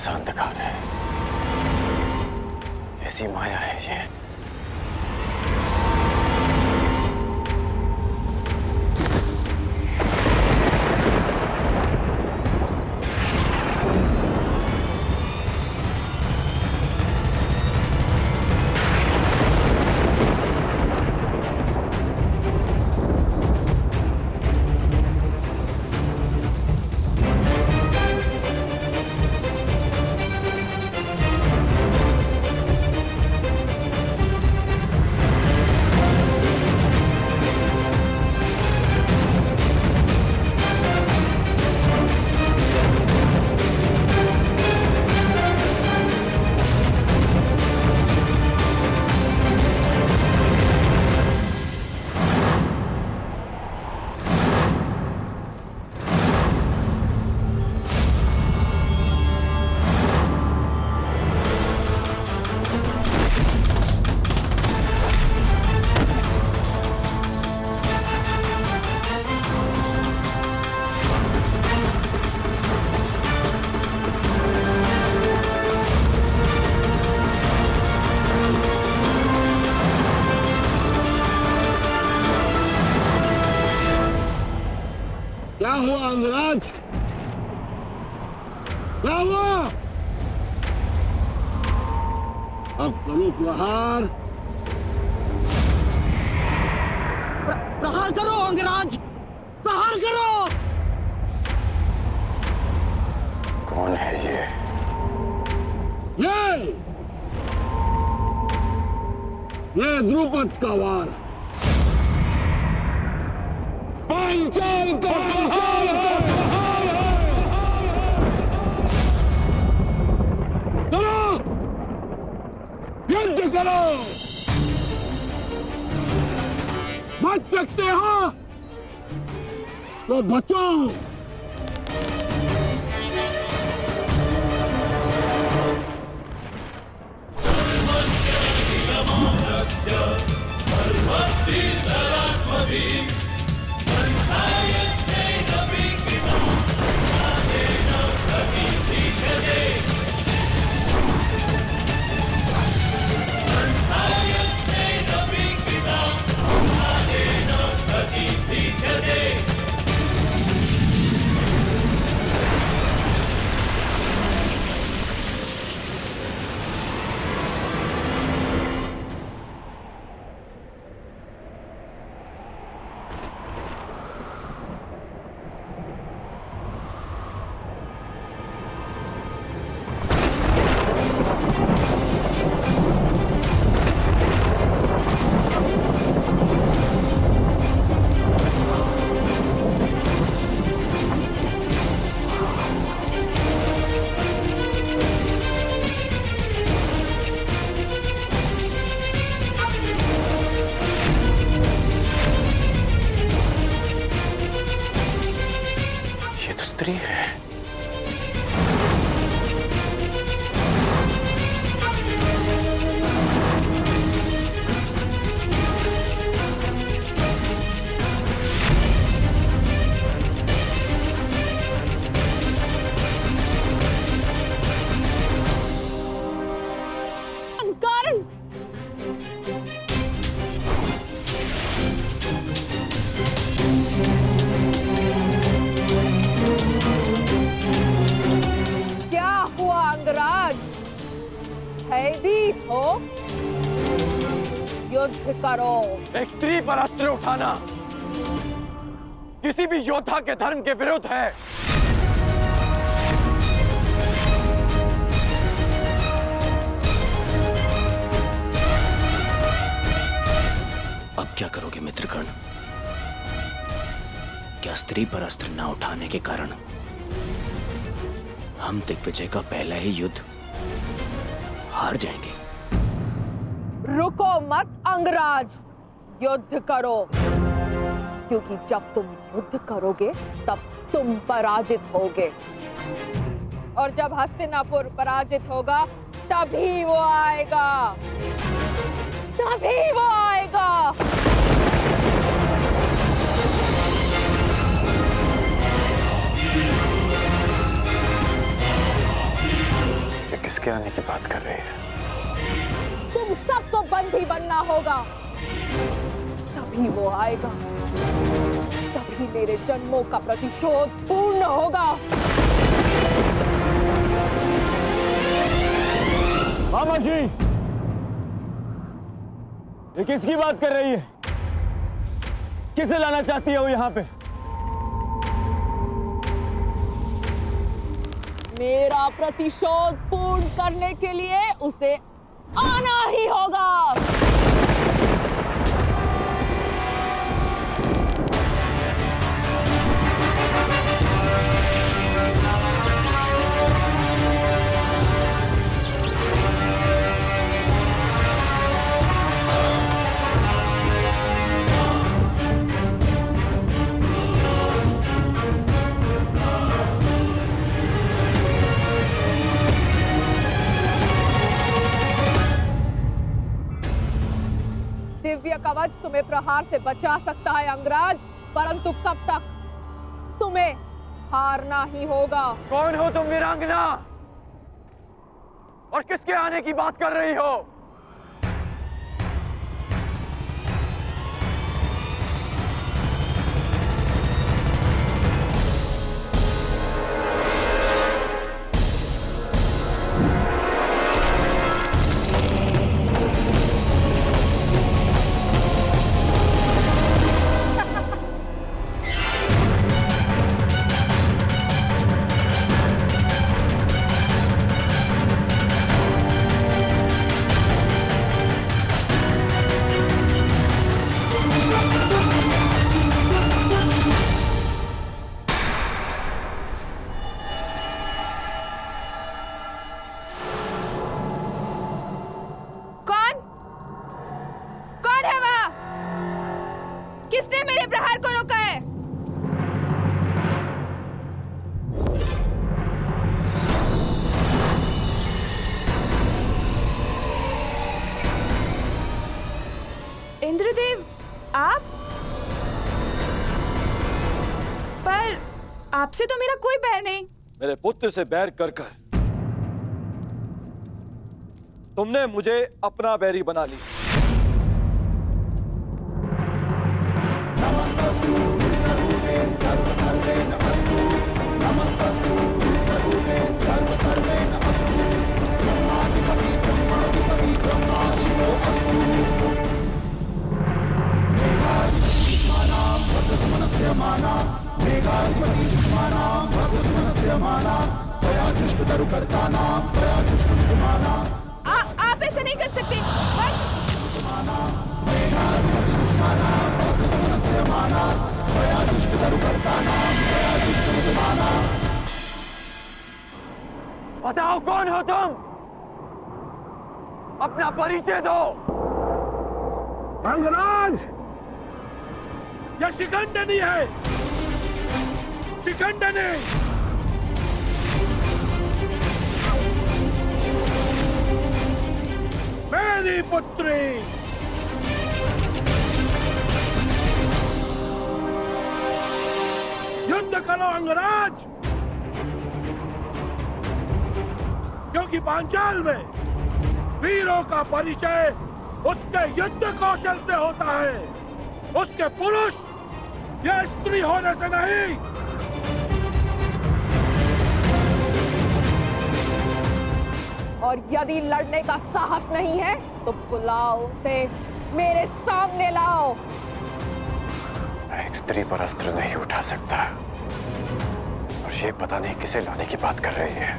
कैसा अंधकार है, कैसी माया है ये। क्या हुआ अंगराज? क्या हुआ? अब करो प्रहार। प्रहार करो अंगराज, प्रहार करो। कौन है ये? ये द्रुपद का वार। पांचाल का चलो युद्ध करो। बच सकते हो तो बचो। स्त्री है। भयभीत हो? युद्ध करो। एक स्त्री पर अस्त्र उठाना किसी भी योद्धा के धर्म के विरुद्ध है। अब क्या करोगे मित्रगण? क्या स्त्री पर अस्त्र न उठाने के कारण हम दिग्विजय का पहला ही युद्ध हार जाएंगे? रुको मत अंगराज, युद्ध करो, क्योंकि जब तुम युद्ध करोगे तब तुम पराजित होगे, और जब हस्तिनापुर पराजित होगा तभी वो आएगा, तभी वो आएगा। किसके आने की बात कर रही है? तुम सबको बंदी बनना होगा, तभी वो आएगा, तभी मेरे जन्मों का प्रतिशोध पूर्ण होगा। मामा जी, ये किसकी बात कर रही है? किसे लाना चाहती है वो यहाँ पे? मेरा प्रतिशोध पूर्ण करने के लिए उसे आना ही होगा। दिव्य कवच तुम्हें प्रहार से बचा सकता है अंगराज, परंतु कब तक? तुम्हें हारना ही होगा। कौन हो तुम वीरांगना? और किसके आने की बात कर रही हो? किसने मेरे प्रहार को रोका है? इंद्रदेव, आप? पर आपसे तो मेरा कोई बैर नहीं। मेरे पुत्र से बैर कर कर तुमने मुझे अपना बैरी बना लिया। आप ऐसा नहीं कर सकते। बताओ कौन हो तुम? अपना परिचय दो। अंगराज, यह शिखंडनी है, शिखंडनी। मेरी पुत्री। युद्ध करो अंगराज, क्योंकि पांचाल में वीरों का परिचय उसके युद्ध कौशल से होता है, उसके पुरुष या स्त्री होने से नहीं। और यदि लड़ने का साहस नहीं है तो बुलाओ उसे, मेरे सामने लाओ। मैं एक स्त्री पर अस्त्र नहीं उठा सकता, और ये पता नहीं किसे लाने की बात कर रही है।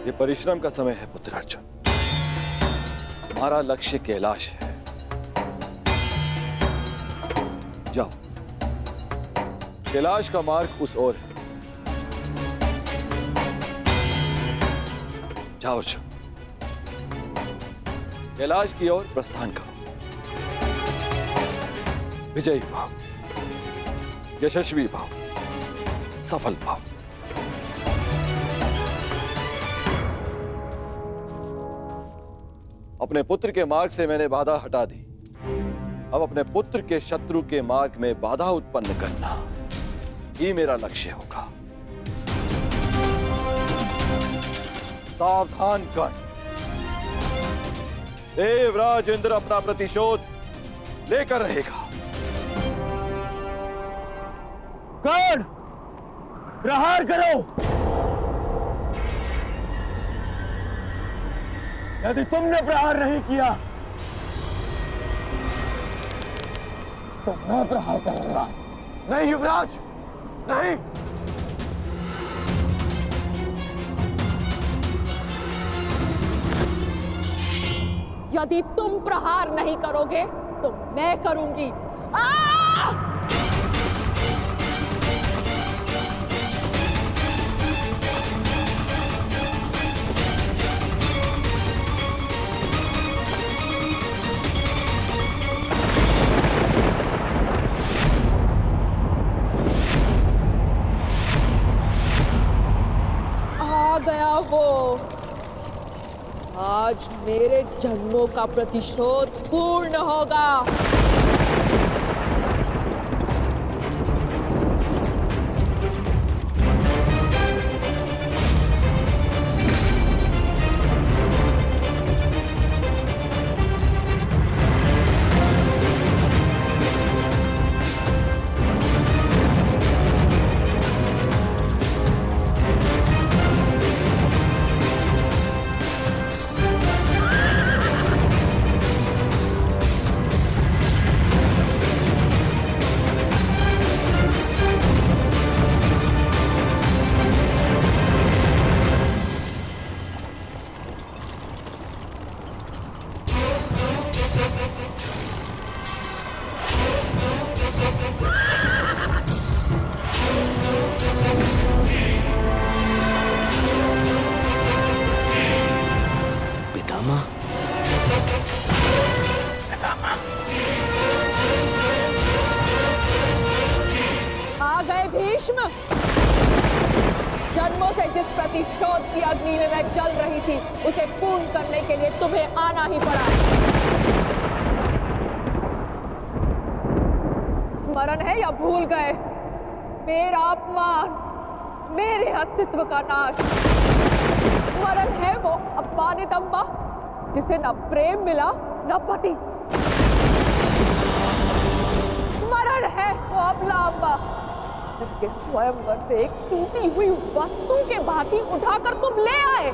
ये परिश्रम का समय है पुत्र अर्जुन। हमारा लक्ष्य कैलाश है। जाओ, कैलाश का मार्ग उस ओर है। जाओ अर्जुन, कैलाश की ओर प्रस्थान करो। विजयी भाव, यशस्वी भाव, सफल भाव। अपने पुत्र के मार्ग से मैंने बाधा हटा दी। अब अपने पुत्र के शत्रु के मार्ग में बाधा उत्पन्न करना ही मेरा लक्ष्य होगा। सावधान कर, देवराज इंद्र अपना प्रतिशोध लेकर रहेगा। कर्ण, प्रहार करो। यदि तुमने प्रहार नहीं किया तो मैं प्रहार करूंगा। नहीं युवराज, नहीं। यदि तुम प्रहार नहीं करोगे तो मैं करूंगी। आ गया वो। आज मेरे जन्मों का प्रतिशोध पूर्ण होगा। पितामह, आ गए भीष्म। जन्मों से जिस प्रतिशोध की अग्नि में मैं जल रही थी उसे पूर्ण करने के लिए तुम्हें आना ही पड़ा। स्मरण है या भूल गए? मेरा अपमान, मेरे अस्तित्व का नाश। स्मरण है वो अपमानित अम्बा जिसे न प्रेम मिला न पति। स्मरण है वो अबला अम्बा जिसके स्वयंवर से एक टूटी हुई वस्तु के भांति उठाकर तुम ले आए।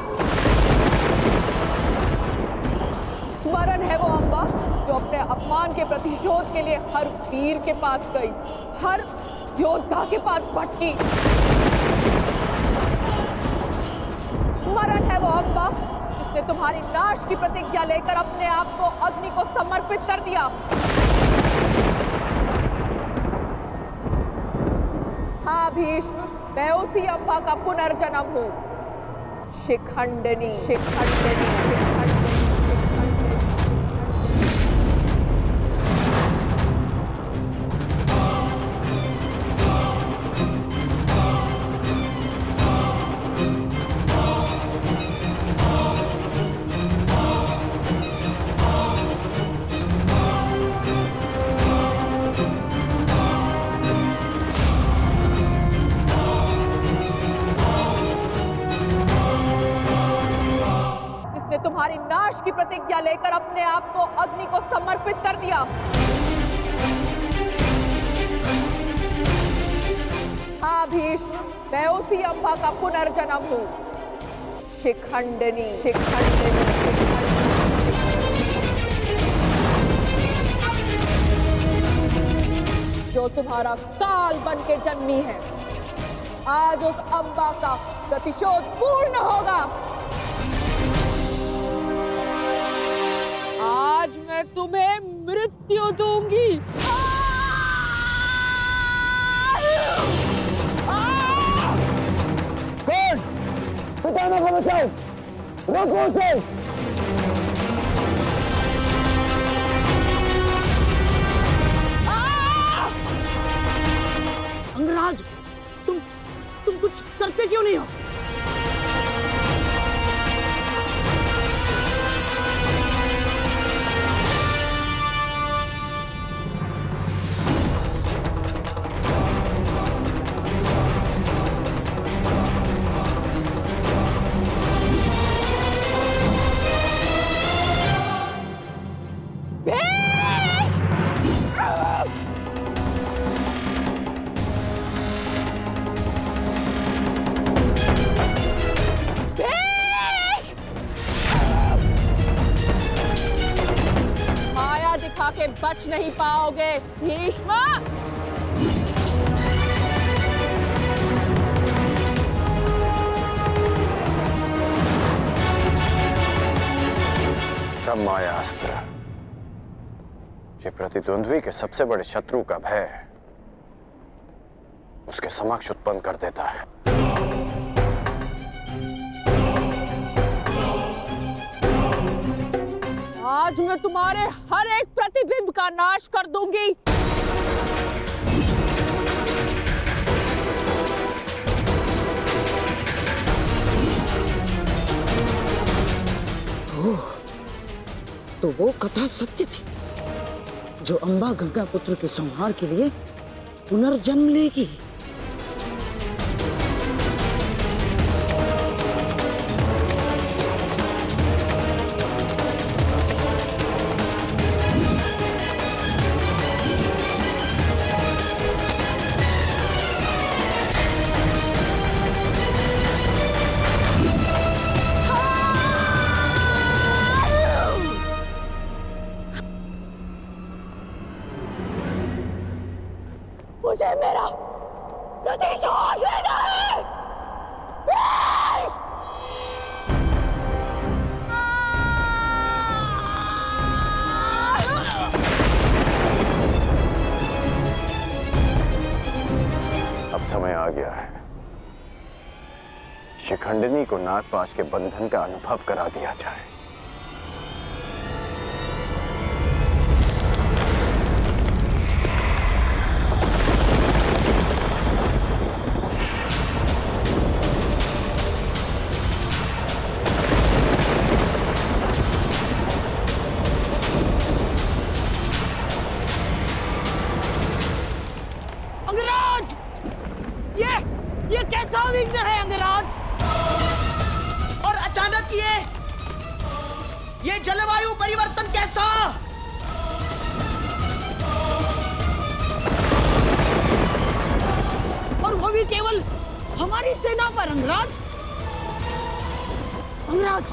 स्मरण है वो अम्बा जो अपने अपमान के प्रतिशोध के लिए हर वीर के पास गई, हर योद्धा के पास भटकी। स्मरण है वो अम्बा जिसने तुम्हारी नाश की प्रतिज्ञा लेकर अपने आप को अग्नि को समर्पित कर दिया। हाँ भीष्म, मैं उसी अम्बा का पुनर्जन्म हूँ। शिखंडिनी, शिखंडिनी, शिखंडिनी। तुम्हारी नाश की प्रतिज्ञा लेकर अपने आप को अग्नि को समर्पित कर दिया। हाँ भीष्म, मैं उसी अम्बा का पुनर्जन्म हूँ। शिखंडिनी, शिखंडिनी, शिखंडिनी। जो तुम्हारा काल बन के जन्मी है, आज उस अम्बा का प्रतिशोध पूर्ण होगा। आज मैं तुम्हें मृत्यु दूंगी। कौन? पितामह को बचाओ। रोको उसे। अंगराज, तुम कुछ करते क्यों नहीं हो? माया दिखा के बच नहीं पाओगे भीष्म। ब्रह्माया अस्त्र, ये प्रतिद्वंद्वी के सबसे बड़े शत्रु का भय उसके समक्ष उत्पन्न कर देता है। आज मैं तुम्हारे हर एक प्रतिबिंब का नाश कर दूंगी। तो वो कथा सत्य थी, जो अंबा गंगा पुत्र के संहार के लिए पुनर्जन्म लेगी। मुझे मेरा प्रतिशोध लेना है। अब समय आ गया है, शिखंडिनी को नागपाश के बंधन का अनुभव करा दिया जाए। अंगराज, ये कैसा विघ्न है अंगराज? और अचानक ये जलवायु परिवर्तन कैसा? और वो भी केवल हमारी सेना पर अंगराज। अंगराज,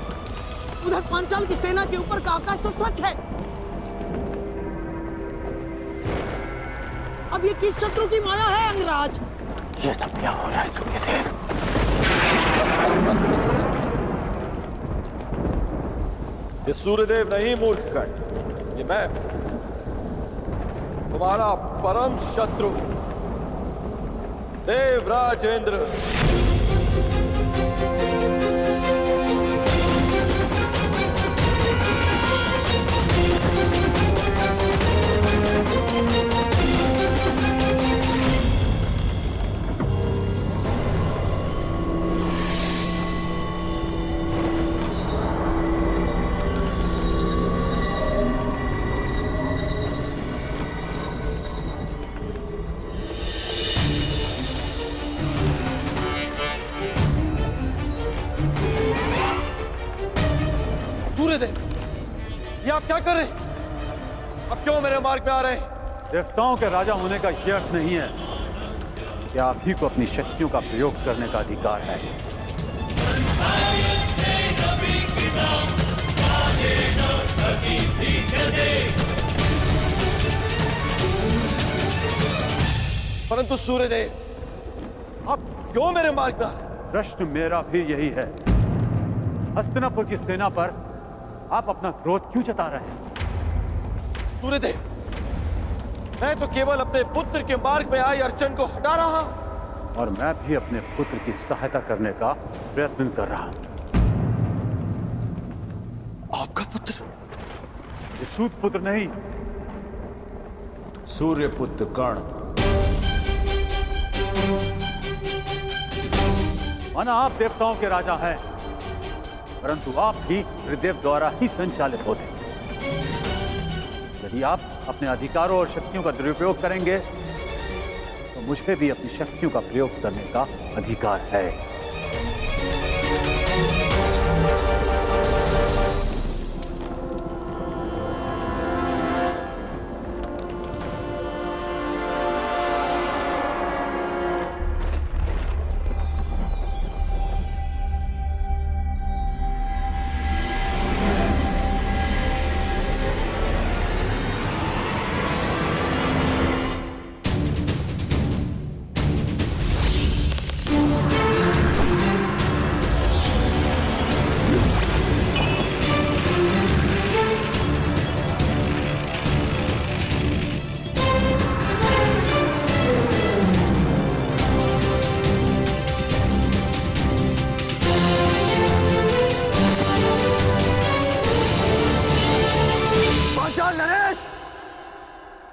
उधर पांचाल की सेना के ऊपर का आकाश तो स्वच्छ है। अब ये किस शत्रु की माया है अंगराज? ये सब क्या हो रहा है सूर्यदेव? ये सूर्यदेव नहीं मूर्खगण, ये मैं तुम्हारा परम शत्रु देवराज इंद्र। सूर्यदेव, ये आप क्या कर रहे हैं? अब क्यों मेरे मार्ग में आ रहे हैं? देवताओं के राजा होने का यह अर्थ नहीं है कि आप ही को अपनी शक्तियों का प्रयोग करने का अधिकार है। परंतु सूर्यदेव, आप क्यों मेरे मार्ग में आ रहे हैं? प्रश्न मेरा भी यही है। हस्तिनापुर की सेना पर आप अपना क्रोध क्यों जता रहे हैं? सूर्यदेव, मैं तो केवल अपने पुत्र के मार्ग में आई अड़चन को हटा रहा, और मैं भी अपने पुत्र की सहायता करने का प्रयत्न कर रहा हूं। आपका पुत्र? ये सूत पुत्र नहीं, सूर्यपुत्र कर्ण। माना आप देवताओं के राजा हैं, परंतु आप भी त्रिदेव द्वारा ही संचालित होते हैं। यदि आप अपने अधिकारों और शक्तियों का दुरुपयोग करेंगे तो मुझे भी अपनी शक्तियों का प्रयोग करने का अधिकार है।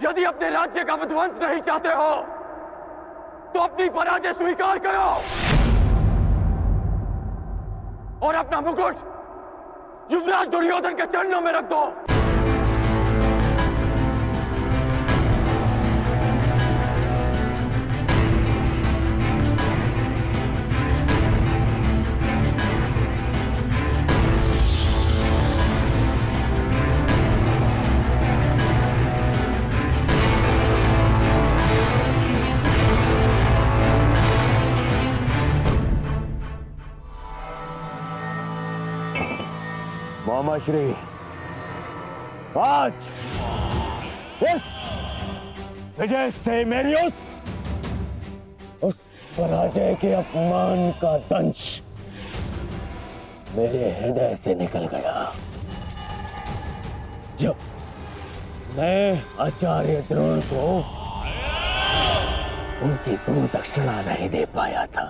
यदि अपने राज्य का विध्वंस नहीं चाहते हो तो अपनी पराजय स्वीकार करो और अपना मुकुट युवराज दुर्योधन के चरणों में रख दो। मामाश्री, आज इस विजय से मेरी उस पराजय के अपमान का दंश मेरे हृदय से निकल गया जब मैं आचार्य द्रोण को उनकी गुरु दक्षिणा नहीं दे पाया था।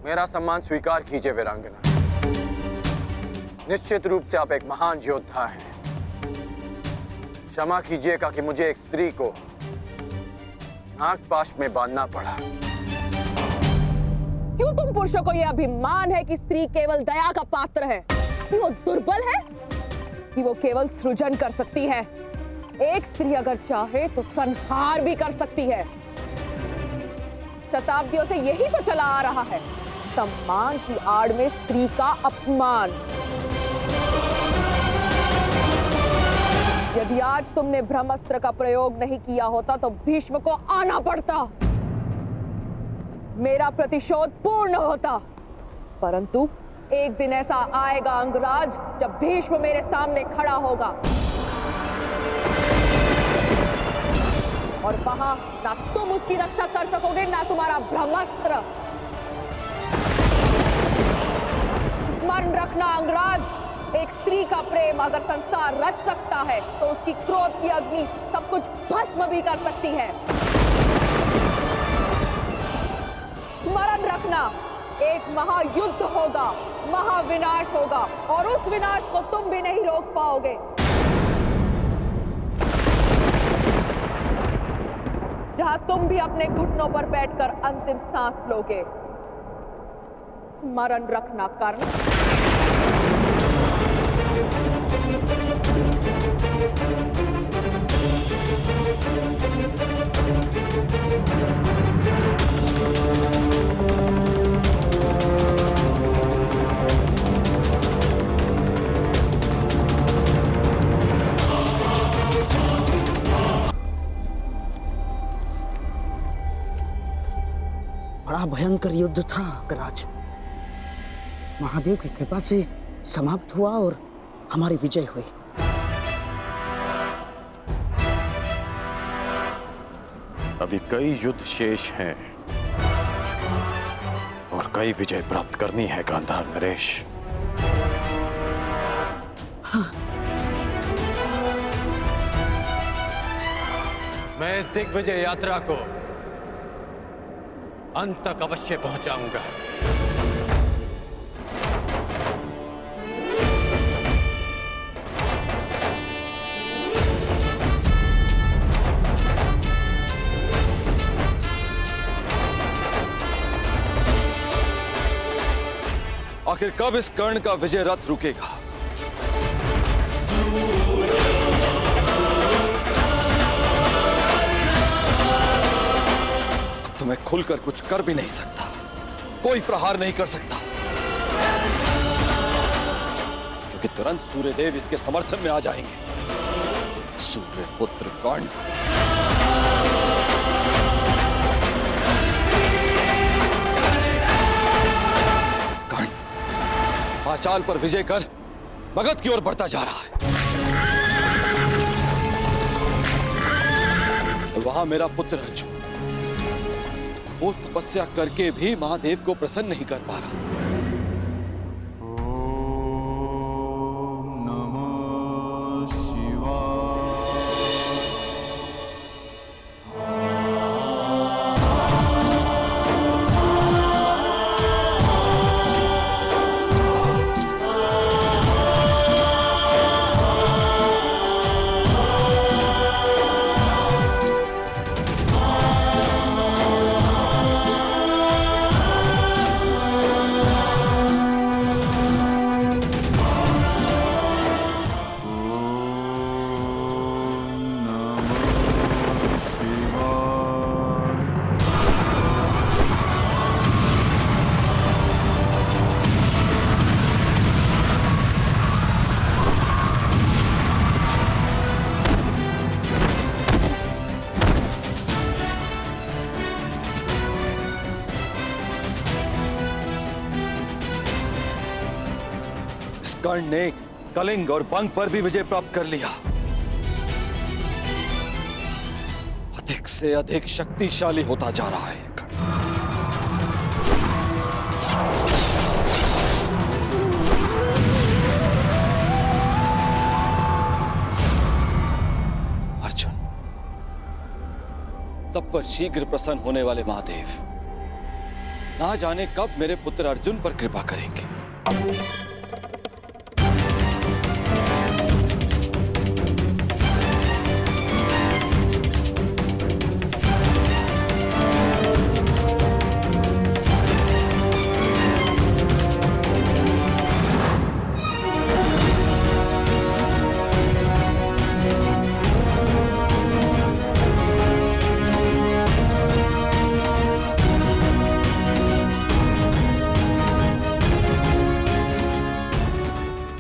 मेरा सम्मान स्वीकार कीजिए वीरांगना। निश्चित रूप से आप एक महान योद्धा हैं। क्षमा कीजिएगा कि मुझे एक स्त्री को नागपाश में बांधना पड़ा। क्यों तुम पुरुषों को यह अभिमान है कि स्त्री केवल दया का पात्र है? कि वो दुर्बल है? कि वो केवल सृजन कर सकती है? एक स्त्री अगर चाहे तो संहार भी कर सकती है। शताब्दियों से यही तो चला आ रहा है, सम्मान की आड़ में स्त्री का अपमान। यदि आज तुमने ब्रह्मास्त्र का प्रयोग नहीं किया होता तो भीष्म को आना पड़ता, मेरा प्रतिशोध पूर्ण होता। परंतु एक दिन ऐसा आएगा अंगराज जब भीष्म मेरे सामने खड़ा होगा और वहां ना तुम उसकी रक्षा कर सकोगे ना तुम्हारा ब्रह्मास्त्र। स्मरण रखना अंगराज, एक स्त्री का प्रेम अगर संसार रच सकता है तो उसकी क्रोध की अग्नि सब कुछ भस्म भी कर सकती है। स्मरण रखना, एक महायुद्ध होगा, महाविनाश होगा और उस विनाश को तुम भी नहीं रोक पाओगे। जहां तुम भी अपने घुटनों पर बैठकर अंतिम सांस लोगे। स्मरण रखना कर्ण। बड़ा भयंकर युद्ध था अंगराज। महादेव की कृपा से समाप्त हुआ और हमारी विजय हुई। अभी कई युद्ध शेष हैं और कई विजय प्राप्त करनी है गांधार नरेश। हाँ। मैं इस दिग्विजय यात्रा को अंत तक अवश्य पहुंचाऊंगा। आखिर कब इस कर्ण का विजय रथ रुकेगा? अब तो मैं खुलकर कुछ कर भी नहीं सकता, कोई प्रहार नहीं कर सकता, क्योंकि तुरंत सूर्यदेव इसके समर्थन में आ जाएंगे। सूर्यपुत्र कर्ण, कर्ण पांचाल पर विजय कर मगध की ओर बढ़ता जा रहा है। वहां मेरा पुत्र अर्जुन वो तपस्या करके भी महादेव को प्रसन्न नहीं कर पा रहा। कर्ण ने कलिंग और बंग पर भी विजय प्राप्त कर लिया। अधिक से अधिक शक्तिशाली होता जा रहा है अर्जुन। सब पर शीघ्र प्रसन्न होने वाले महादेव ना जाने कब मेरे पुत्र अर्जुन पर कृपा करेंगे।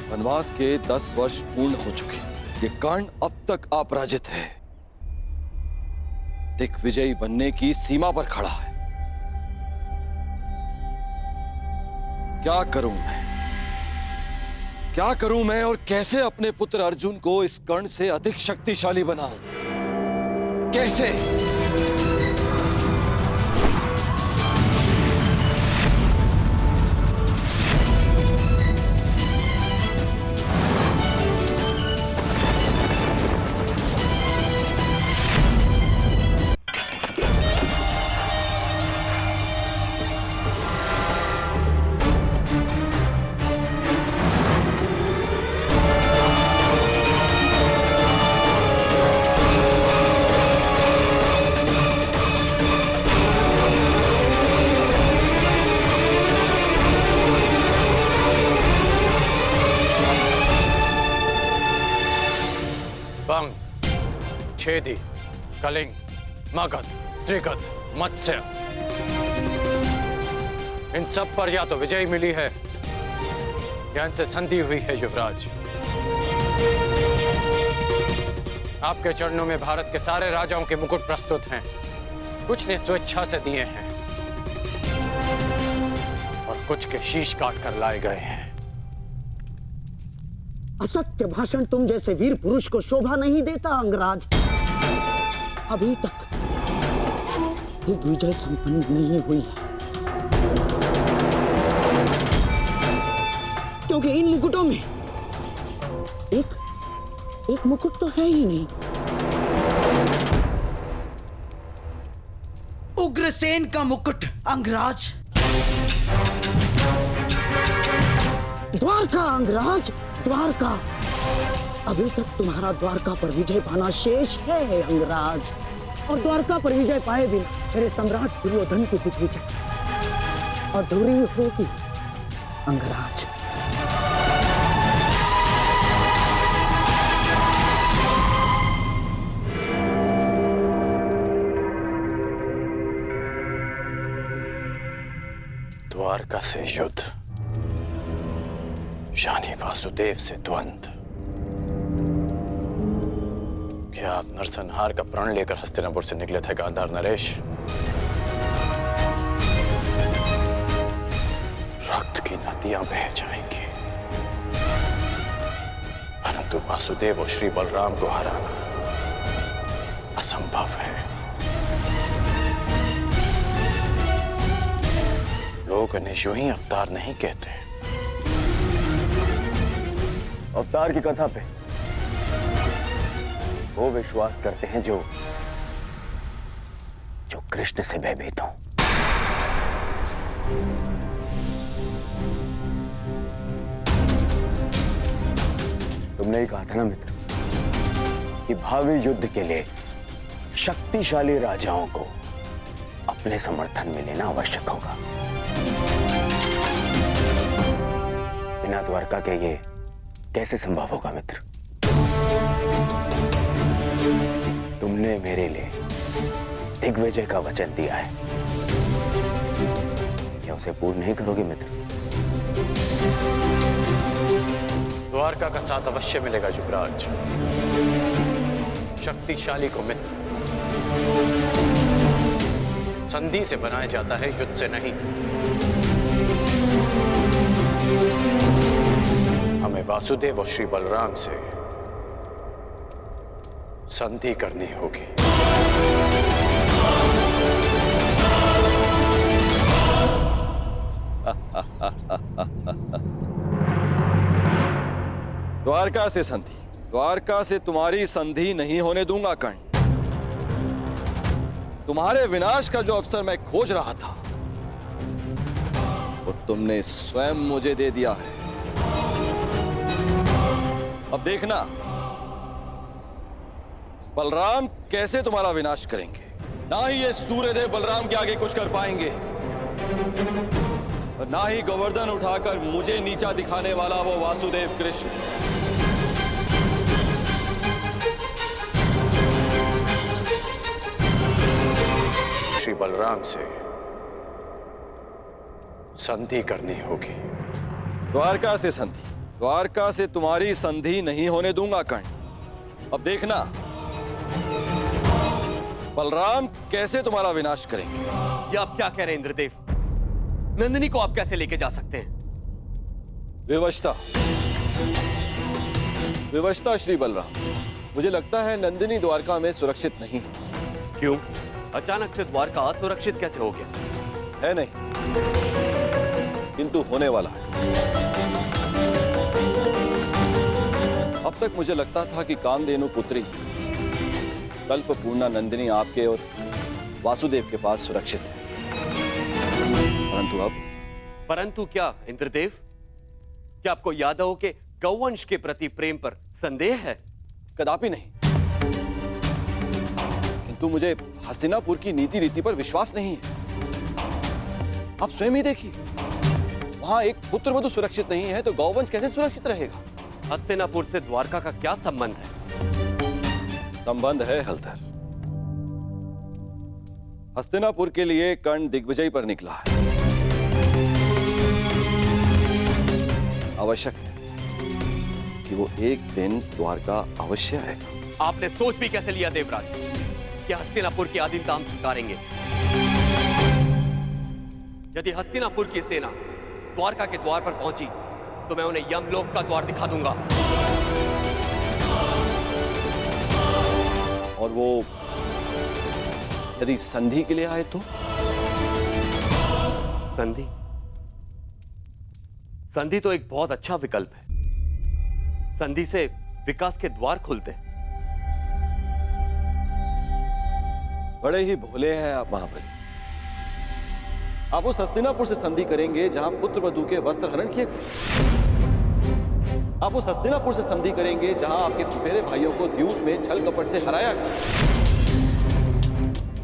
वनवास के 10 वर्ष पूर्ण हो चुके। ये कर्ण अब तक अपराजित है, दिग्विजयी बनने की सीमा पर खड़ा है। क्या करूं मैं और कैसे अपने पुत्र अर्जुन को इस कर्ण से अधिक शक्तिशाली बनाऊं? कैसे? बंग, छेदी, कलिंग, मगध, त्रिगद, मत्स्य, इन सब पर या तो विजय मिली है या इनसे संधि हुई है। युवराज, आपके चरणों में भारत के सारे राजाओं के मुकुट प्रस्तुत हैं। कुछ ने स्वेच्छा से दिए हैं और कुछ के शीश काट कर लाए गए हैं। असत्य भाषण तुम जैसे वीर पुरुष को शोभा नहीं देता अंगराज। अभी तक दिग्विजय संपन्न नहीं हुई है, क्योंकि इन मुकुटों में एक मुकुट तो है ही नहीं। उग्रसेन का मुकुट अंगराज। द्वारका अंगराज, द्वारका। अभी तक तुम्हारा द्वारका पर विजय पाना शेष है अंगराज, और द्वारका पर विजय पाए बिना मेरे सम्राट दुर्योधन की दिग्विजय अधूरी होगी। अंगराज। द्वारका से युद्ध यानी वासुदेव से द्वंद्व। क्या आप नरसंहार का प्रण लेकर हस्तिनापुर से निकले थे गांधार नरेश? रक्त की नदियां बह जाएंगी, परंतु वासुदेव और श्री बलराम को हराना असंभव है। लोग इन्हें यूं ही अवतार नहीं कहते। अवतार की कथा पे वो विश्वास करते हैं जो कृष्ण से भयभीत हो। तुमने ही कहा था ना मित्र कि भावी युद्ध के लिए शक्तिशाली राजाओं को अपने समर्थन में लेना आवश्यक होगा। बिना द्वारका के ये कैसे संभव होगा मित्र? तुमने मेरे लिए दिग्विजय का वचन दिया है, क्या उसे पूर्ण नहीं करोगे मित्र? द्वारका का साथ अवश्य मिलेगा युवराज। शक्तिशाली को मित्र संधि से बनाया जाता है, युद्ध से नहीं। हमें वासुदेव और श्री बलराम से संधि करनी होगी। द्वारका से संधि? द्वारका से तुम्हारी संधि नहीं होने दूंगा कर्ण। तुम्हारे विनाश का जो अवसर मैं खोज रहा था वो तुमने स्वयं मुझे दे दिया है। अब देखना बलराम कैसे तुम्हारा विनाश करेंगे। ना ही ये सूर्यदेव बलराम के आगे कुछ कर पाएंगे और ना ही गोवर्धन उठाकर मुझे नीचा दिखाने वाला वो वासुदेव कृष्ण। श्री बलराम से संधि करनी होगी। द्वारका से संधि? द्वारका से तुम्हारी संधि नहीं होने दूंगा कर्ण। अब देखना बलराम कैसे तुम्हारा विनाश करेंगे। ये आप क्या कह रहे हैं इंद्रदेव? नंदिनी को आप कैसे लेके जा सकते हैं? विवशता, विवशता श्री बलराम। मुझे लगता है नंदिनी द्वारका में सुरक्षित नहीं है। क्यों? अचानक से द्वारका असुरक्षित कैसे हो गया? है नहीं, किंतु होने वाला है। अब तक मुझे लगता था कि कामधेनु पुत्री कल्पपूर्णा नंदिनी आपके और वासुदेव के पास सुरक्षित है, परंतु अब? परंतु क्या इंद्रदेव? क्या आपको यादवों के गौवंश के प्रति प्रेम पर संदेह है? कदापि नहीं, किंतु मुझे हस्तिनापुर की नीति रीति पर विश्वास नहीं है। आप स्वयं ही देखिए, वहां एक पुत्रवधू सुरक्षित नहीं है तो गौवंश कैसे सुरक्षित रहेगा? हस्तिनापुर से द्वारका का क्या संबंध है? संबंध है हलधर। हस्तिनापुर के लिए कर्ण दिग्विजय पर निकला है। आवश्यक है कि वो एक दिन द्वारका अवश्य आएगा। आपने सोच भी कैसे लिया देवराज कि हस्तिनापुर की अधीनता हम स्वीकारेंगे? यदि हस्तिनापुर की सेना द्वारका के द्वार पर पहुंची तो मैं उन्हें यमलोक का द्वार दिखा दूंगा। और वो यदि संधि के लिए आए तो? संधि? संधि तो एक बहुत अच्छा विकल्प है। संधि से विकास के द्वार खुलते हैं। बड़े ही भोले हैं आप महाबली। आप उस हस्तिनापुर से संधि करेंगे जहां पुत्रवधू के वस्त्र हरण किए गए। आप उस हस्तिनापुर से संधि करेंगे जहां आपके फुफेरे भाइयों को द्यूत में छल कपट से हराया गया।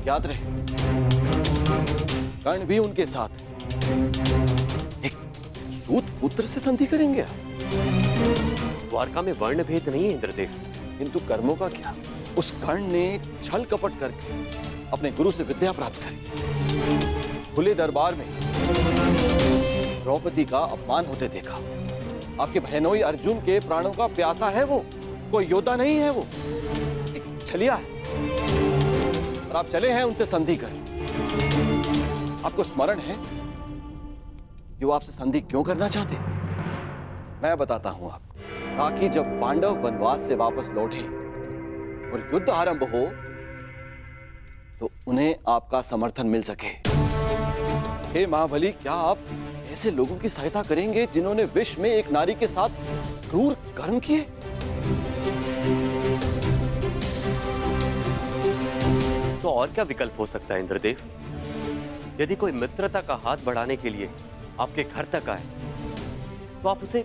याद रहे, कर्ण भी उनके साथ है। एक दूत पुत्र से संधि करेंगे? द्वारका में वर्ण भेद नहीं है इंद्रदेव। किंतु कर्मों का क्या? उस कर्ण ने छल कपट करके अपने गुरु से विद्या प्राप्त करी, खुले दरबार में द्रौपदी का अपमान होते देखा। आपके बहनोई अर्जुन के प्राणों का प्यासा है वो, कोई योद्धा नहीं है वो, एक छलिया है। और आप चले हैं उनसे संधि कर। आपको स्मरण है कि वो आपसे संधि क्यों करना चाहते? मैं बताता हूं आपको, ताकि जब पांडव वनवास से वापस लौटे और युद्ध आरंभ हो तो उन्हें आपका समर्थन मिल सके। हे महाबली, क्या आप ऐसे लोगों की सहायता करेंगे जिन्होंने विश्व में एक नारी के साथ क्रूर कर्म किए? तो और क्या विकल्प हो सकता है इंद्रदेव? यदि कोई मित्रता का हाथ बढ़ाने के लिए आपके घर तक आए तो आप उसे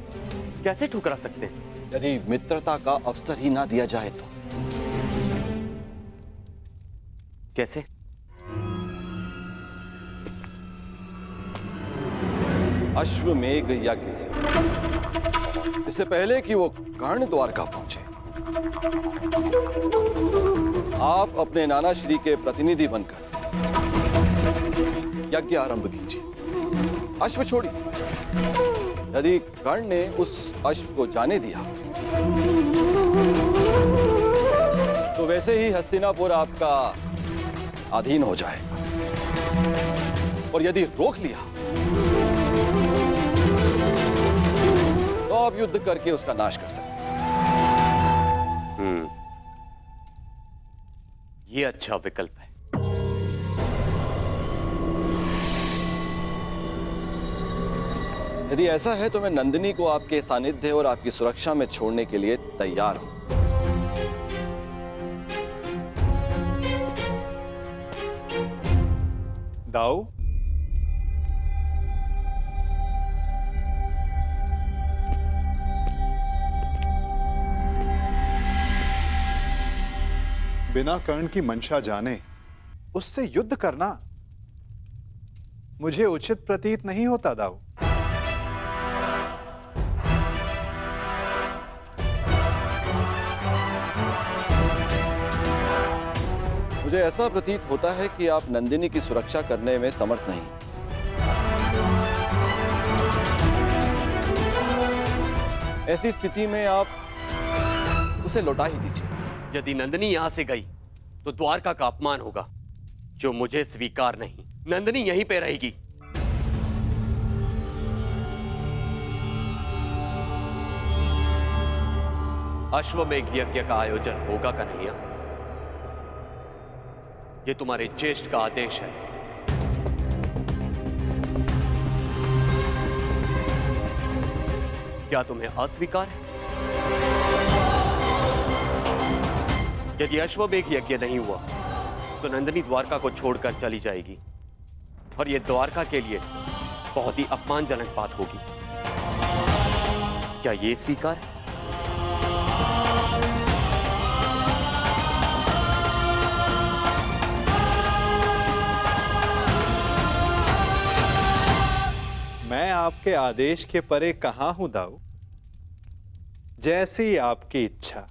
कैसे ठुकरा सकते हैं? यदि मित्रता का अवसर ही ना दिया जाए तो कैसे? अश्वमेघ यज्ञ से। इससे पहले कि वो कर्ण द्वारका पहुंचे, आप अपने नाना श्री के प्रतिनिधि बनकर यज्ञ आरंभ कीजिए। अश्व छोड़िए। यदि कर्ण ने उस अश्व को जाने दिया तो वैसे ही हस्तिनापुर आपका अधीन हो जाएगा, और यदि रोक लिया तो आप युद्ध करके उसका नाश कर सकते हैं। ये अच्छा विकल्प है। यदि ऐसा है तो मैं नंदिनी को आपके सानिध्य और आपकी सुरक्षा में छोड़ने के लिए तैयार हूं। दाऊ, बिना कर्ण की मंशा जाने उससे युद्ध करना मुझे उचित प्रतीत नहीं होता दाऊ। मुझे ऐसा प्रतीत होता है कि आप नंदिनी की सुरक्षा करने में समर्थ नहीं। ऐसी स्थिति में आप उसे लौटा ही दीजिए। यदि नंदिनी यहां से गई तो द्वारका का अपमान होगा, जो मुझे स्वीकार नहीं। नंदिनी यहीं पे रहेगी। अश्वमेघ यज्ञ का आयोजन होगा कन्हैया। ये तुम्हारे ज्येष्ठ का आदेश है। क्या तुम्हें अस्वीकार है? यदि अश्वमेघ यज्ञ नहीं हुआ तो नंदिनी द्वारका को छोड़कर चली जाएगी, और यह द्वारका के लिए बहुत ही अपमानजनक बात होगी। क्या यह स्वीकार है? मैं आपके आदेश के परे कहां हूं दाऊ। जैसी आपकी इच्छा।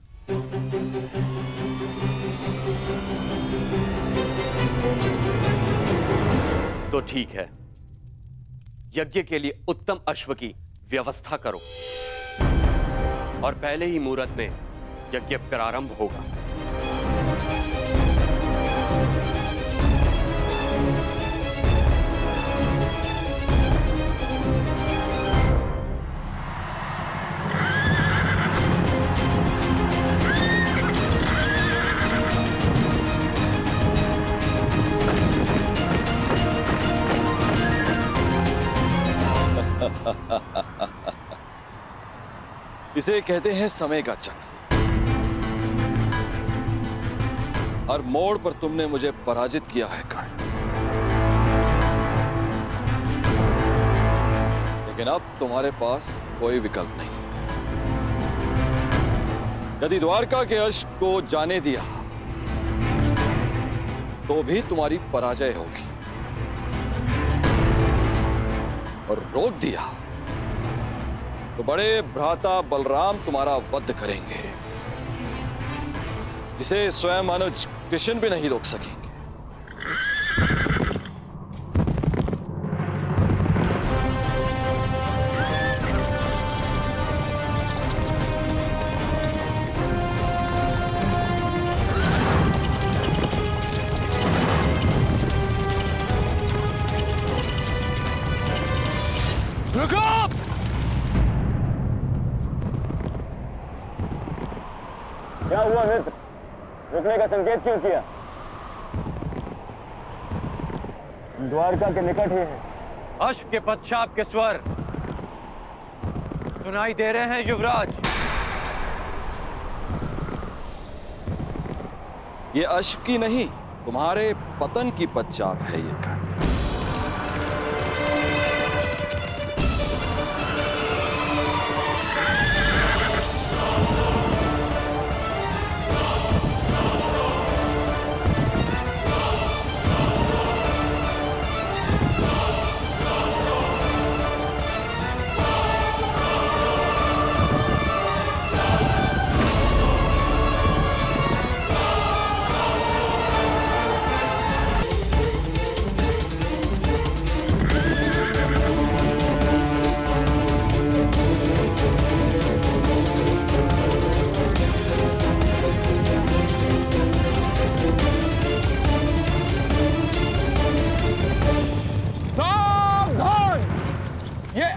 तो ठीक है, यज्ञ के लिए उत्तम अश्व की व्यवस्था करो, और पहले ही मुहूर्त में यज्ञ प्रारंभ होगा। इसे कहते हैं समय का चक्र। हर मोड़ पर तुमने मुझे पराजित किया है कर्ण, लेकिन अब तुम्हारे पास कोई विकल्प नहीं। यदि द्वारका के अश्व को जाने दिया तो भी तुम्हारी पराजय होगी, और रोक दिया तो बड़े भ्राता बलराम तुम्हारा वध करेंगे, इसे स्वयं अनुज कृष्ण भी नहीं रोक सकेंगे। क्या हुआ मित्र? रुकने का संकेत क्यों किया? द्वारका के निकट ही है। अश्व के पश्चात के स्वर सुनाई दे रहे हैं युवराज। ये अश्व की नहीं, तुम्हारे पतन की पश्चात है ये कर्ण।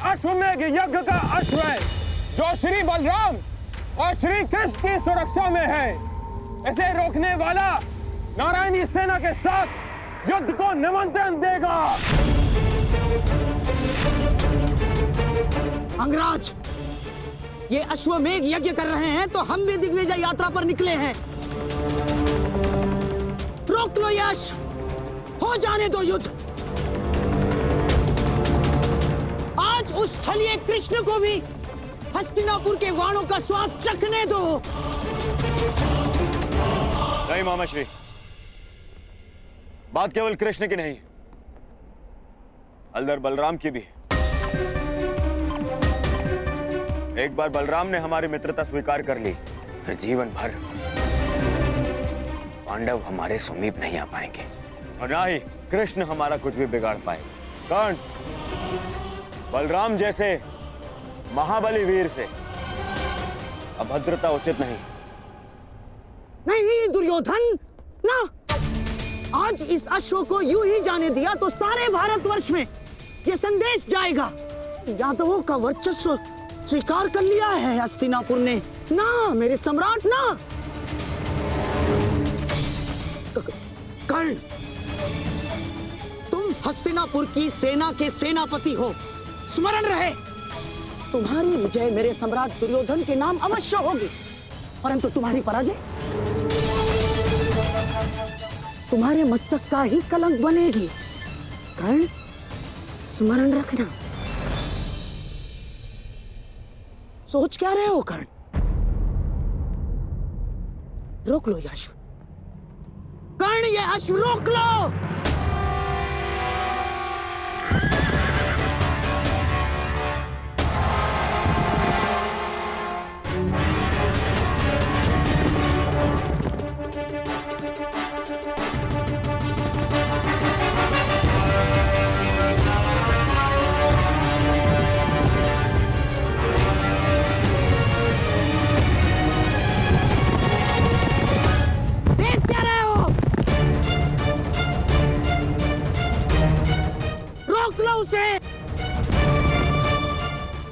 अश्वमेघ यज्ञ का अश्व है जो श्री बलराम और श्री कृष्ण की सुरक्षा में है। इसे रोकने वाला नारायणी सेना के साथ युद्ध को निमंत्रण देगा। अंगराज, ये अश्वमेघ यज्ञ कर रहे हैं तो हम भी दिग्विजय यात्रा पर निकले हैं। रोक लो यश, हो जाने दो युद्ध। आज उस छलिए कृष्ण को भी हस्तिनापुर के वाणों का स्वाद चखने दो। नहीं मामाश्री, बात केवल कृष्ण की नहीं, हलधर बलराम की भी है। एक बार बलराम ने हमारी मित्रता स्वीकार कर ली, फिर जीवन भर पांडव हमारे समीप नहीं आ पाएंगे और ना ही कृष्ण हमारा कुछ भी बिगाड़ पाएगा। कर्ण, बलराम जैसे महाबली वीर से अभद्रता उचित नहीं। नहीं दुर्योधन, ना। आज इस अश्व को यूं ही जाने दिया तो सारे भारतवर्ष में यह संदेश जाएगा, यादवों का वर्चस्व स्वीकार कर लिया है हस्तिनापुर ने। ना मेरे सम्राट, ना। कर्ण, तुम हस्तिनापुर की सेना के सेनापति हो, स्मरण रहे। तुम्हारी विजय मेरे सम्राट दुर्योधन के नाम अवश्य होगी, परंतु तुम्हारी पराजय तुम्हारे मस्तक का ही कलंक बनेगी। कर्ण, स्मरण रखना। सोच क्या रहे हो कर्ण? रोक लो ये अश्व। कर्ण, ये अश्व रोक लो।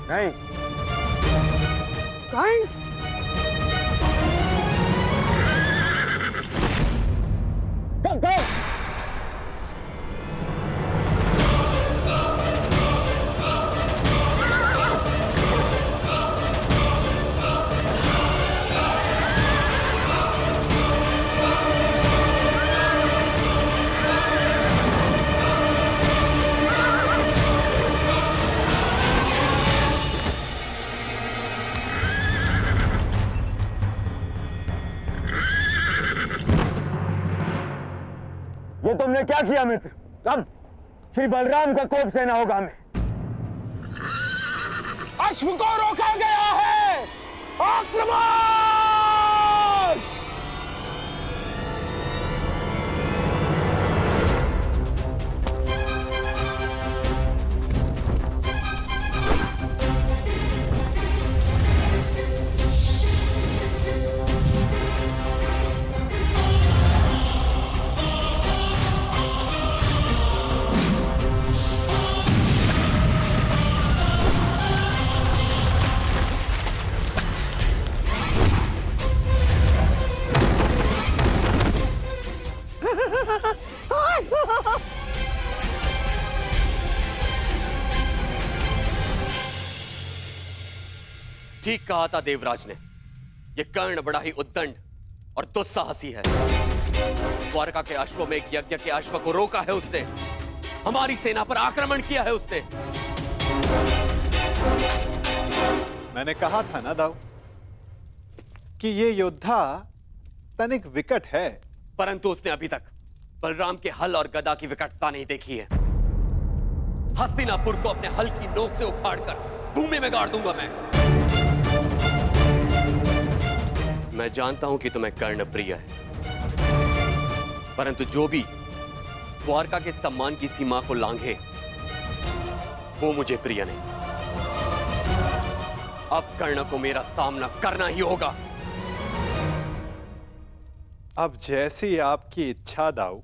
नहीं। कर्ण, go! ये तुमने क्या किया मित्र? अब श्री बलराम का कोप सहना होगा हमें। अश्व को रोका गया है। आक्रमण! ठीक कहा था देवराज ने। यह कर्ण बड़ा ही उद्दंड और दुस्साहसी है। द्वारका के अश्वों में एक यज्ञ के अश्व को रोका है उसने। हमारी सेना पर आक्रमण किया है उसने। मैंने कहा था ना दाऊ कि ये योद्धा तनिक विकट है। परंतु उसने अभी तक बलराम के हल और गदा की विकटता नहीं देखी है। हस्तिनापुर को अपने हल की नोक से उखाड़कर भूमि में गाड़ दूंगा मैं जानता हूं कि तुम्हें कर्ण प्रिय है, परंतु जो भी द्वारका के सम्मान की सीमा को लांघे वो मुझे प्रिय नहीं। अब कर्ण को मेरा सामना करना ही होगा। अब जैसी आपकी इच्छा दाऊ।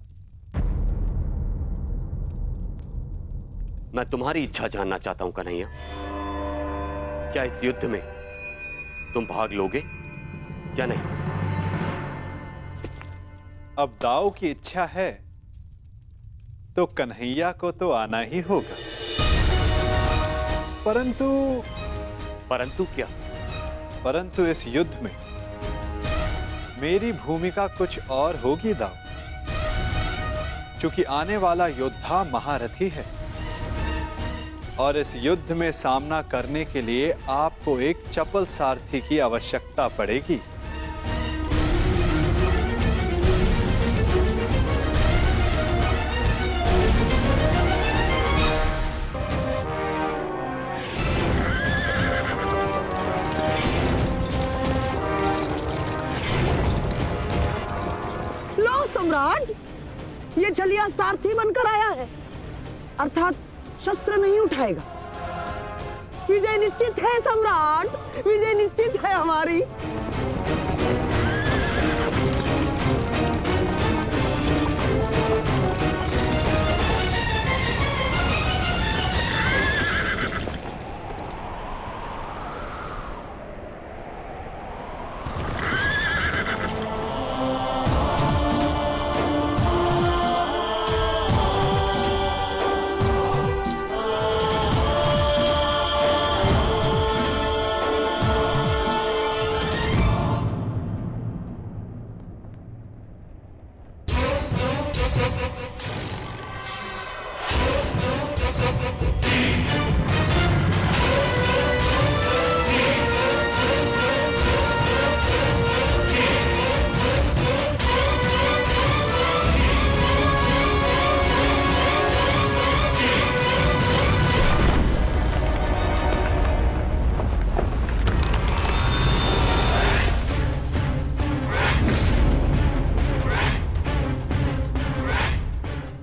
मैं तुम्हारी इच्छा जानना चाहता हूं कन्हैया। क्या इस युद्ध में तुम भाग लोगे या नहीं? अब दाऊ की इच्छा है तो कन्हैया को तो आना ही होगा। परंतु क्या? परंतु इस युद्ध में मेरी भूमिका कुछ और होगी दाऊ, क्योंकि आने वाला योद्धा महारथी है और इस युद्ध में सामना करने के लिए आपको एक चपल सारथी की आवश्यकता पड़ेगी। लो सम्राट, ये छलिया सारथी बनकर आया है, अर्थात शस्त्र नहीं उठाएगा। विजय निश्चित है सम्राट, विजय निश्चित है हमारी।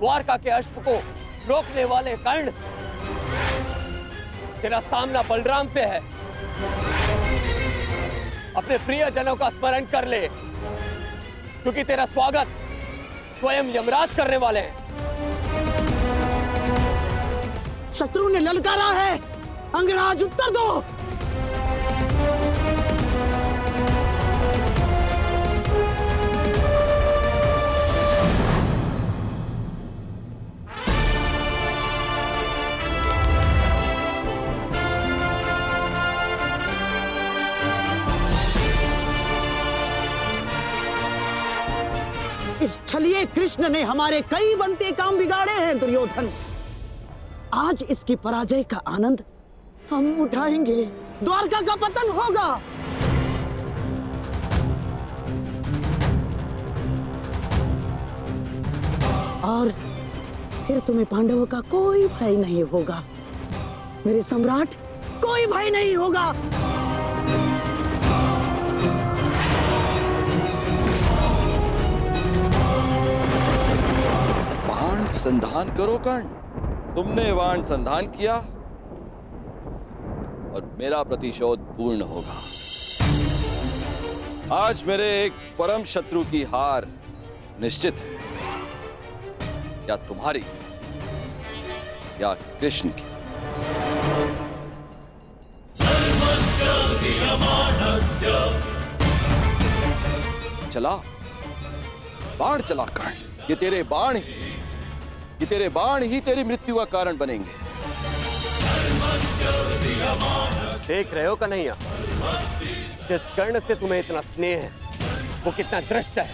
द्वारका के अश्व को रोकने वाले कर्ण, तेरा सामना बलराम से है। अपने प्रियजनों का स्मरण कर ले, क्योंकि तेरा स्वागत स्वयं यमराज करने वाले हैं। शत्रु ने ललकारा है, अंगराज उत्तर दो। इस छलिए कृष्ण ने हमारे कई बनते काम बिगाड़े हैं दुर्योधन। आज इसकी पराजय का आनंद हम उठाएंगे। द्वारका का पतन होगा। और फिर तुम्हें पांडवों का कोई भय नहीं होगा। मेरे सम्राट, कोई भय नहीं होगा। बाण संधान करो कर्ण। तुमने बाण संधान किया और मेरा प्रतिशोध पूर्ण होगा। आज मेरे एक परम शत्रु की हार निश्चित है, या तुम्हारी या कृष्ण की। चला बाण चला कर्ण। ये तेरे बाण ही तेरी मृत्यु का कारण बनेंगे। देख रहे हो कन्हैया, जिस कर्ण से तुम्हें इतना स्नेह है वो कितना दृष्ट है।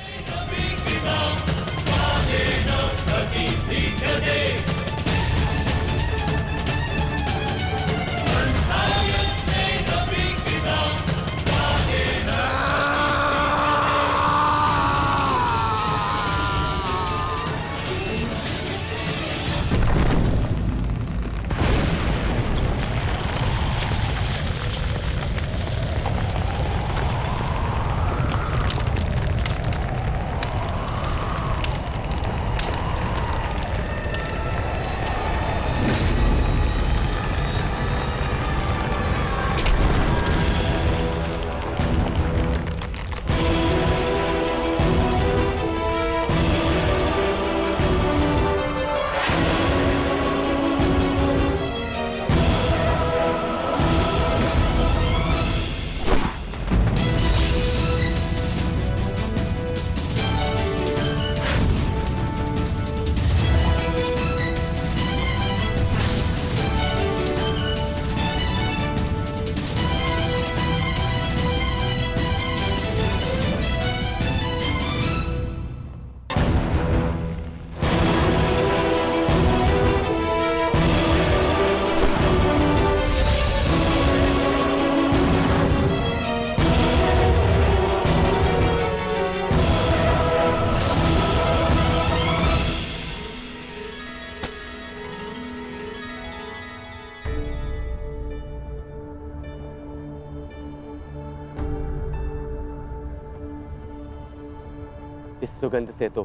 इस सुगंध से तो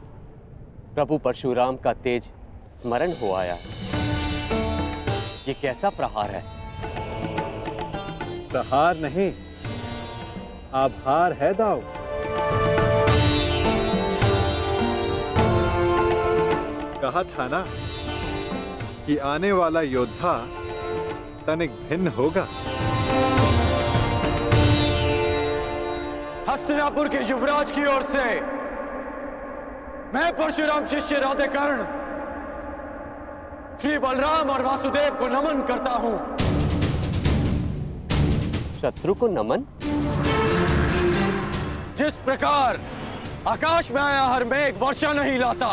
प्रभु परशुराम का तेज स्मरण हो आया। ये कैसा प्रहार है? प्रहार नहीं, आभार है दाऊ। कहा था ना कि आने वाला योद्धा तनिक भिन्न होगा। हस्तिनापुर के युवराज की ओर से मैं परशुराम शिष्य राधेकर्ण श्री बलराम और वासुदेव को नमन करता हूं। शत्रु को नमन? जिस प्रकार आकाश में आया हर मेघ वर्षा नहीं लाता,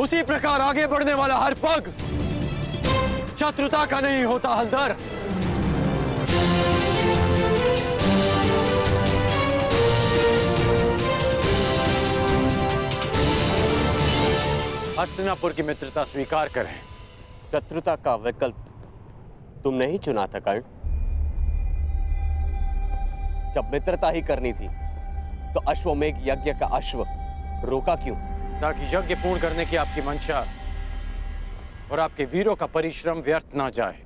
उसी प्रकार आगे बढ़ने वाला हर पग शत्रुता का नहीं होता हलधर। हस्तिनापुर की मित्रता स्वीकार करें। शत्रुता का विकल्प तुमने ही चुना था कर्ण। जब मित्रता ही करनी थी तो अश्वमेघ यज्ञ का अश्व रोका क्यों? ताकि यज्ञ पूर्ण करने की आपकी मंशा और आपके वीरों का परिश्रम व्यर्थ ना जाए।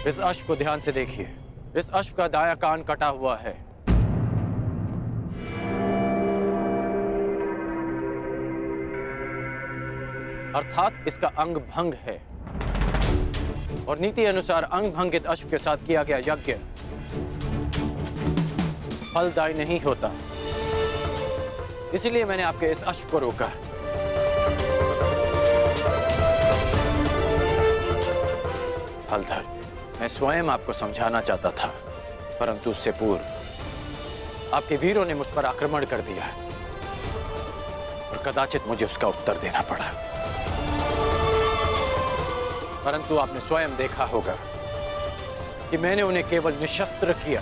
इस अश्व को ध्यान से देखिए। इस अश्व का दायां कान कटा हुआ है। अर्थात इसका अंग भंग है और नीति अनुसार अंग भंगित अश्व के साथ किया गया यज्ञ फलदायी नहीं होता। इसलिए मैंने आपके इस अश्व को रोका। हलधर, मैं स्वयं आपको समझाना चाहता था, परंतु उससे पूर्व आपके वीरों ने मुझ पर आक्रमण कर दिया और कदाचित मुझे उसका उत्तर देना पड़ा। परंतु आपने स्वयं देखा होगा कि मैंने उन्हें केवल निशस्त्र किया,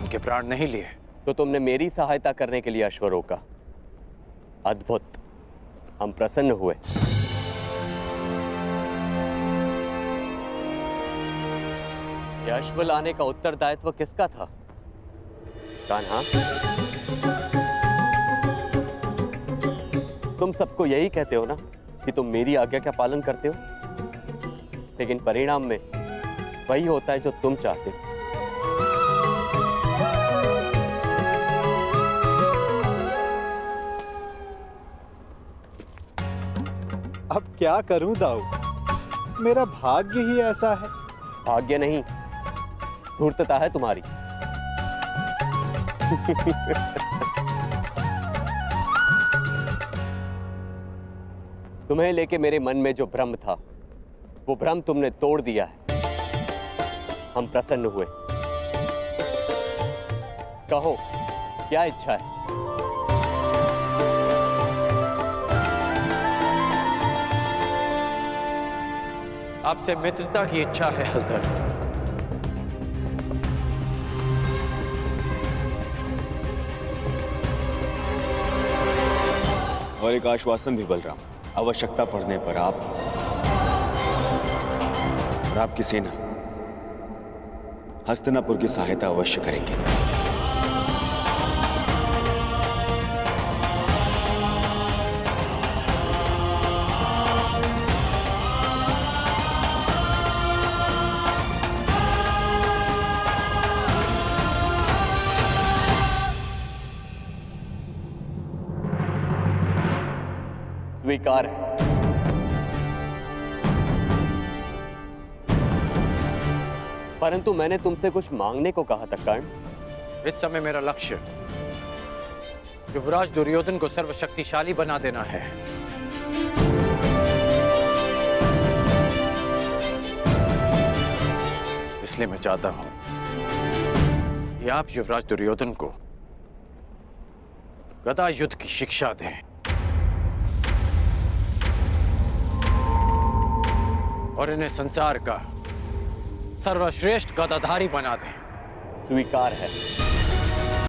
उनके प्राण नहीं लिए। तो तुमने मेरी सहायता करने के लिए अश्व रोका। अद्भुत। हम प्रसन्न हुए। यह अश्व लाने का उत्तरदायित्व किसका था? कान्हा, तुम सबको यही कहते हो ना कि तुम मेरी आज्ञा का पालन करते हो, लेकिन परिणाम में वही होता है जो तुम चाहते हो। अब क्या करूं दाऊ, मेरा भाग्य ही ऐसा है। भाग्य नहीं, धूर्तता है तुम्हारी। तुम्हें लेके मेरे मन में जो भ्रम था, वो भ्रम तुमने तोड़ दिया है। हम प्रसन्न हुए। कहो, क्या इच्छा है? आपसे मित्रता की इच्छा है हलधर। और एक आश्वासन भी बलराम, आवश्यकता पड़ने पर आप और आपकी सेना हस्तिनापुर की सहायता अवश्य करेंगे। स्वीकार है। परंतु मैंने तुमसे कुछ मांगने को कहा था कर्ण। इस समय मेरा लक्ष्य युवराज दुर्योधन को सर्वशक्तिशाली बना देना है। इसलिए मैं चाहता हूं कि आप युवराज दुर्योधन को गदा युद्ध की शिक्षा दें और इन्हें संसार का सर्वश्रेष्ठ गदाधारी बना दें। स्वीकार है।